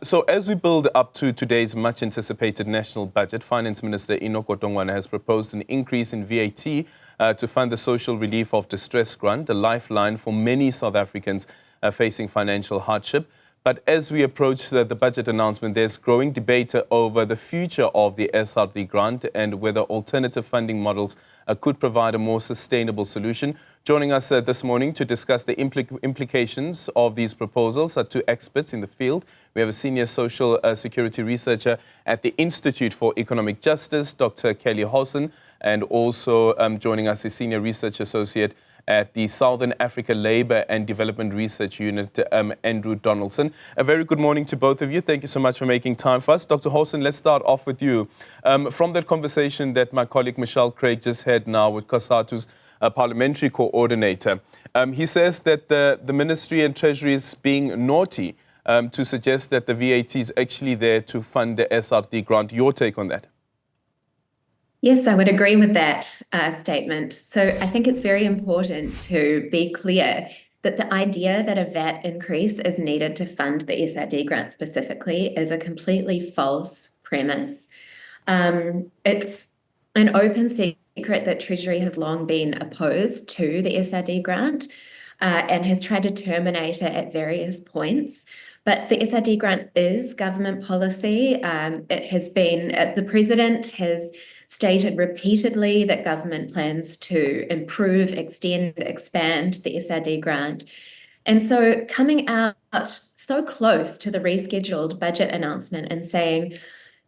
So as we build up to today's much-anticipated national budget, Finance Minister Enoch Godongwana has proposed an increase in VAT to fund the social relief of distress grant, a lifeline for many South Africans facing financial hardship. But as we approach the budget announcement, there's growing debate over the future of the SRD grant and whether alternative funding models could provide a more sustainable solution. Joining us this morning to discuss the implications of these proposals are two experts in the field. We have a senior social security researcher at the Institute for Economic Justice, Dr Kelle Howson, and also joining us is senior research associate at the Southern Africa Labour and Development Research Unit, Andrew Donaldson. A very good morning to both of you. Thank you so much for making time for us. Dr. Howson, let's start off with you. From that conversation that my colleague Michelle Craig just had now with COSATU's parliamentary coordinator, he says that the Ministry and Treasury is being naughty to suggest that the VAT is actually there to fund the SRD grant. Your take on that? Yes, I would agree with that statement. So I think it's very important to be clear that the idea that a VAT increase is needed to fund the SRD grant specifically is a completely false premise. It's an open secret that Treasury has long been opposed to the SRD grant and has tried to terminate it at various points. But the SRD grant is government policy. It has been, the President has stated repeatedly that government plans to improve, extend, expand the SRD grant. And so coming out so close to the rescheduled budget announcement and saying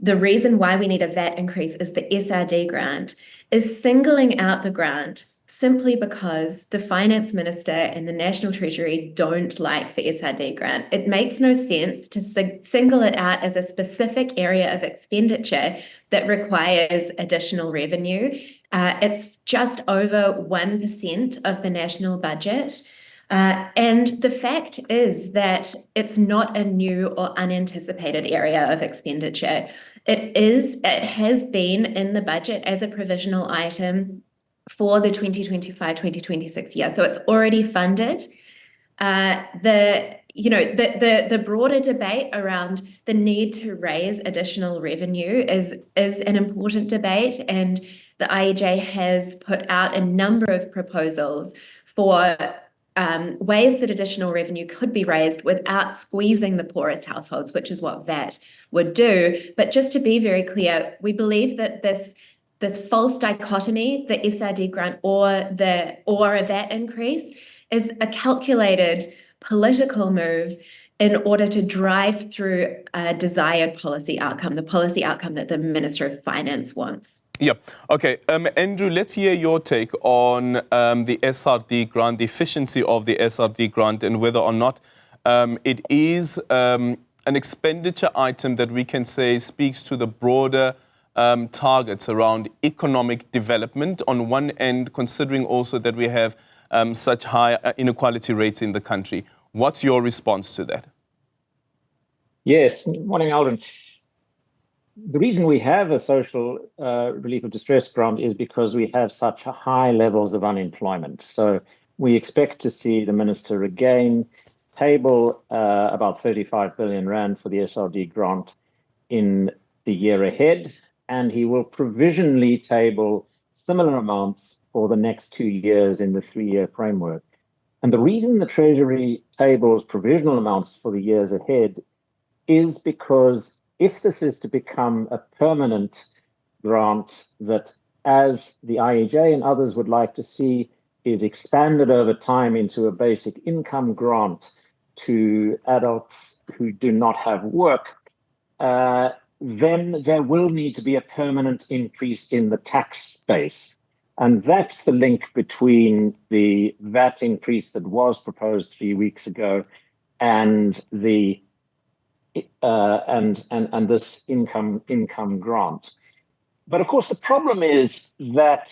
the reason why we need a VAT increase is the SRD grant is singling out the grant simply because the Finance Minister and the National Treasury don't like the SRD grant. It makes no sense to single it out as a specific area of expenditure that requires additional revenue. It's just over 1% of the national budget. And the fact is that it's not a new or unanticipated area of expenditure. It has been in the budget as a provisional item for the 2025-2026 year. So it's already funded. The broader debate around the need to raise additional revenue is an important debate, and the IEJ has put out a number of proposals for ways that additional revenue could be raised without squeezing the poorest households, which is what VAT would do. But just to be very clear, we believe that this false dichotomy, the SRD grant or a VAT increase, is a calculated political move in order to drive through a desired policy outcome, the policy outcome that the Minister of Finance wants. Yeah. Okay. Andrew, let's hear your take on the SRD grant, the efficiency of the SRD grant, and whether or not it is an expenditure item that we can say speaks to the broader targets around economic development on one end, considering also that we have such high inequality rates in the country. What's your response to that? Yes, morning, Alden. The reason we have a social relief of distress grant is because we have such high levels of unemployment. So we expect to see the minister again table about 35 billion rand for the SRD grant in the year ahead, and he will provisionally table similar amounts for the next 2 years in the 3-year framework. And the reason the Treasury tables provisional amounts for the years ahead is because if this is to become a permanent grant that, as the IEJ and others would like to see, is expanded over time into a basic income grant to adults who do not have work, then there will need to be a permanent increase in the tax base. And that's the link between the VAT increase that was proposed 3 weeks ago and the and this income grant. But of course, the problem is that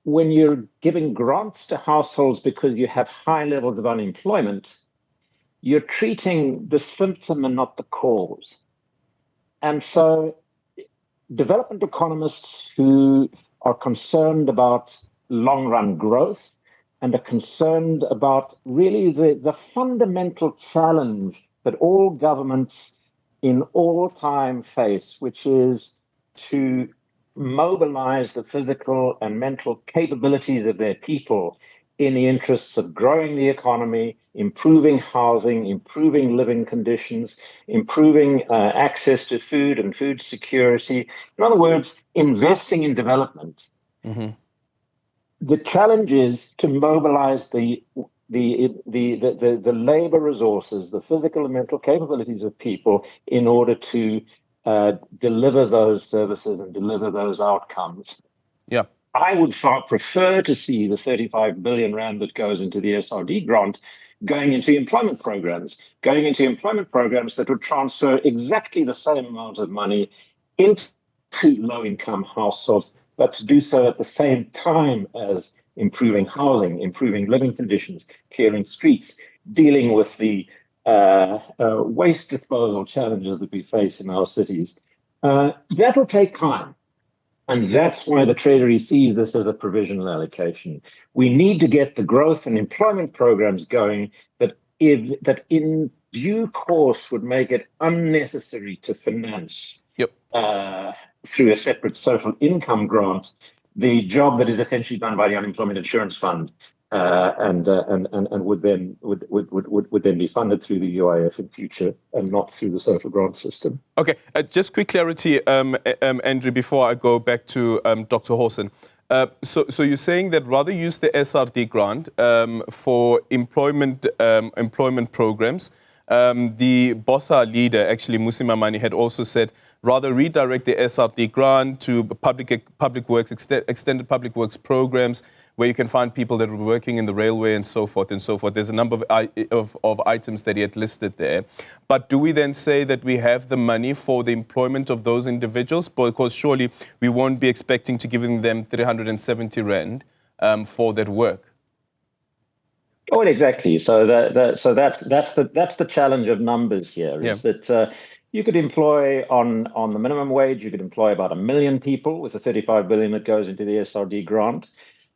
when you're giving grants to households because you have high levels of unemployment, you're treating the symptom and not the cause. And so development economists who are concerned about long-run growth and are concerned about really the fundamental challenge that all governments in all time face, which is to mobilize the physical and mental capabilities of their people in the interests of growing the economy, improving housing, improving living conditions, improving access to food and food security. In other words, investing in development. Mm-hmm. The challenge is to mobilize the labor resources, the physical and mental capabilities of people in order to deliver those services and deliver those outcomes. Yeah. I would far prefer to see the 35 billion rand that goes into the SRD grant going into employment programs that would transfer exactly the same amount of money into low-income households, but to do so at the same time as improving housing, improving living conditions, clearing streets, dealing with the waste disposal challenges that we face in our cities. That'll take time. And that's why the Treasury sees this as a provisional allocation. We need to get the growth and employment programs going that in due course would make it unnecessary to finance through a separate social income grant the job that is essentially done by the Unemployment Insurance Fund, and would then be funded through the UIF in future and not through the social grant system. Okay, just quick clarity, Andrew, before I go back to Dr. Howson. So you're saying that rather use the SRD grant for employment programs. The BOSA leader, actually Musi Mamani, had also said rather redirect the SRD grant to public works, extended public works programs, where you can find people that are working in the railway and so forth and so forth. There's a number of items that he had listed there. But do we then say that we have the money for the employment of those individuals? Because surely we won't be expecting to give them 370 rand for that work. Oh, exactly. So that's the challenge of numbers here. Is that you could employ on the minimum wage, you could employ about 1 million people with the 35 billion that goes into the SRD grant.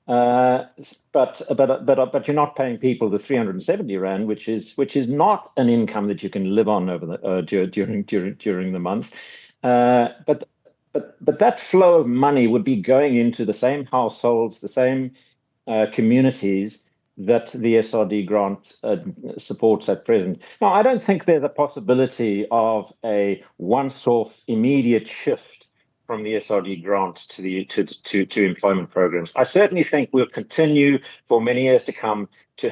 But you're not paying people the 370 rand, which is not an income that you can live on over the during the month. But that flow of money would be going into the same households, the same communities that the SRD grant supports at present. Now, I don't think there's a possibility of a once-off immediate shift from the SRD grant to employment programs. I certainly think we'll continue for many years to come to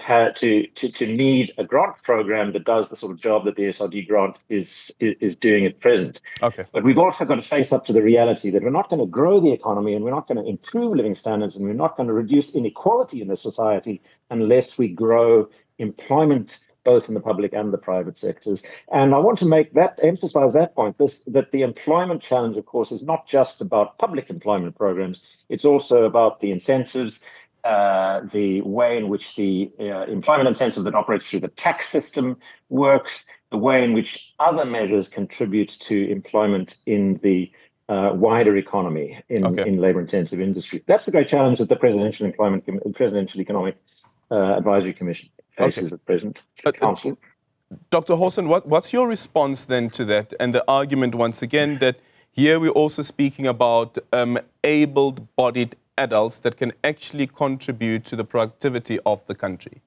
need a grant program that does the sort of job that the SRD grant is doing at present. Okay. But we've also got to face up to the reality that we're not going to grow the economy and we're not going to improve living standards and we're not going to reduce inequality in the society unless we grow employment both in the public and the private sectors. And I want to emphasize that point, that the employment challenge, of course, is not just about public employment programs. It's also about the incentives, the way in which the employment incentive that operates through the tax system works, the way in which other measures contribute to employment in the wider economy in labor-intensive industry. That's the great challenge that the Presidential Economic Advisory Commission faces at present. Council. Dr. Howson, what's your response then to that and the argument once again that here we're also speaking about able-bodied adults that can actually contribute to the productivity of the country?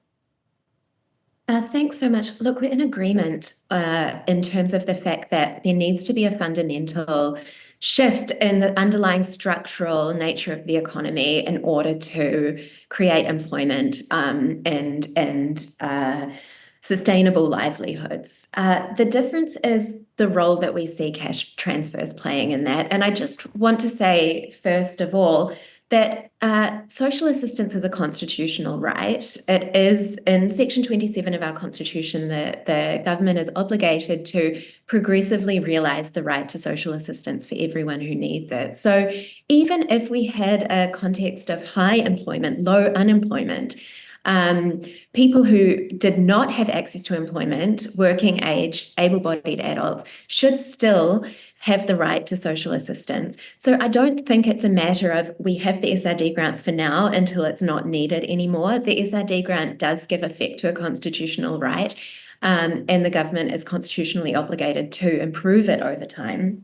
Thanks so much. Look, we're in agreement in terms of the fact that there needs to be a fundamental shift in the underlying structural nature of the economy in order to create employment and sustainable livelihoods. The difference is the role that we see cash transfers playing in that. And I just want to say, first of all, that social assistance is a constitutional right. It is in Section 27 of our Constitution that the government is obligated to progressively realise the right to social assistance for everyone who needs it. So even if we had a context of high employment, low unemployment, people who did not have access to employment, working age, able-bodied adults, should still have the right to social assistance. So I don't think it's a matter of we have the SRD grant for now until it's not needed anymore. The SRD grant does give effect to a constitutional right. and the government is constitutionally obligated to improve it over time.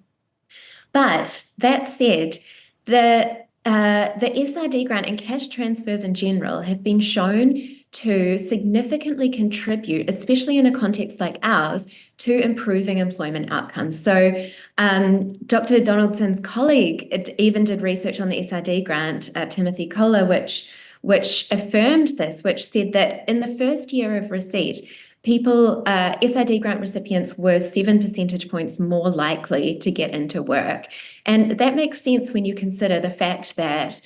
But that said, the SRD grant and cash transfers in general have been shown to significantly contribute, especially in a context like ours, to improving employment outcomes. So Dr. Donaldson's colleague even did research on the SRD grant, Timothy Kohler, which affirmed this, which said that in the first year of receipt, SRD grant recipients were 7 percentage points more likely to get into work. And that makes sense when you consider the fact that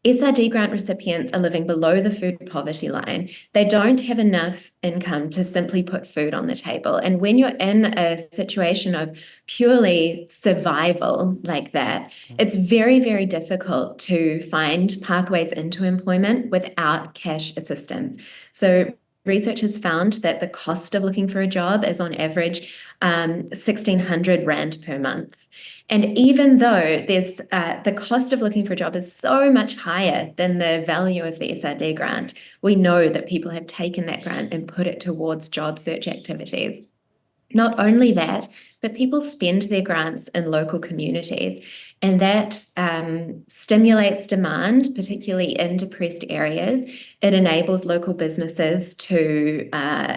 SRD grant recipients are living below the food poverty line. They don't have enough income to simply put food on the table. And when you're in a situation of purely survival like that, it's very, very difficult to find pathways into employment without cash assistance. So research has found that the cost of looking for a job is on average 1,600 Rand per month. And even though there's the cost of looking for a job is so much higher than the value of the SRD grant, we know that people have taken that grant and put it towards job search activities. Not only that, but people spend their grants in local communities, and that stimulates demand, particularly in depressed areas. It enables local businesses to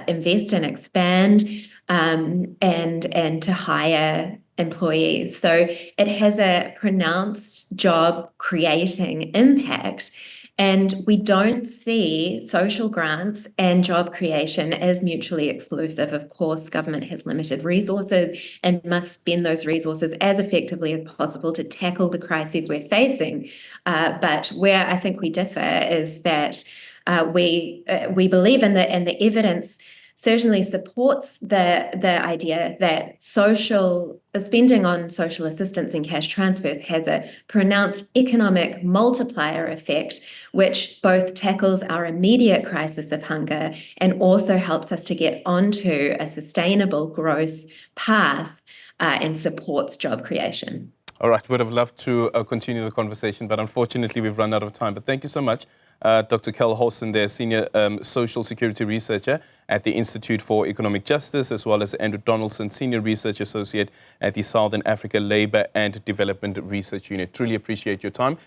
invest and expand and to hire employees. So it has a pronounced job creating impact. And we don't see social grants and job creation as mutually exclusive. Of course, government has limited resources and must spend those resources as effectively as possible to tackle the crises we're facing. But where I think we differ is that we believe in and the evidence certainly supports the idea that social spending on social assistance and cash transfers has a pronounced economic multiplier effect, which both tackles our immediate crisis of hunger and also helps us to get onto a sustainable growth path and supports job creation. All right, would have loved to continue the conversation, but unfortunately we've run out of time. But thank you so much. Dr. Kelle Howson there, Senior Social Security Researcher at the Institute for Economic Justice, as well as Andrew Donaldson, Senior Research Associate at the Southern Africa Labour and Development Research Unit. Truly appreciate your time.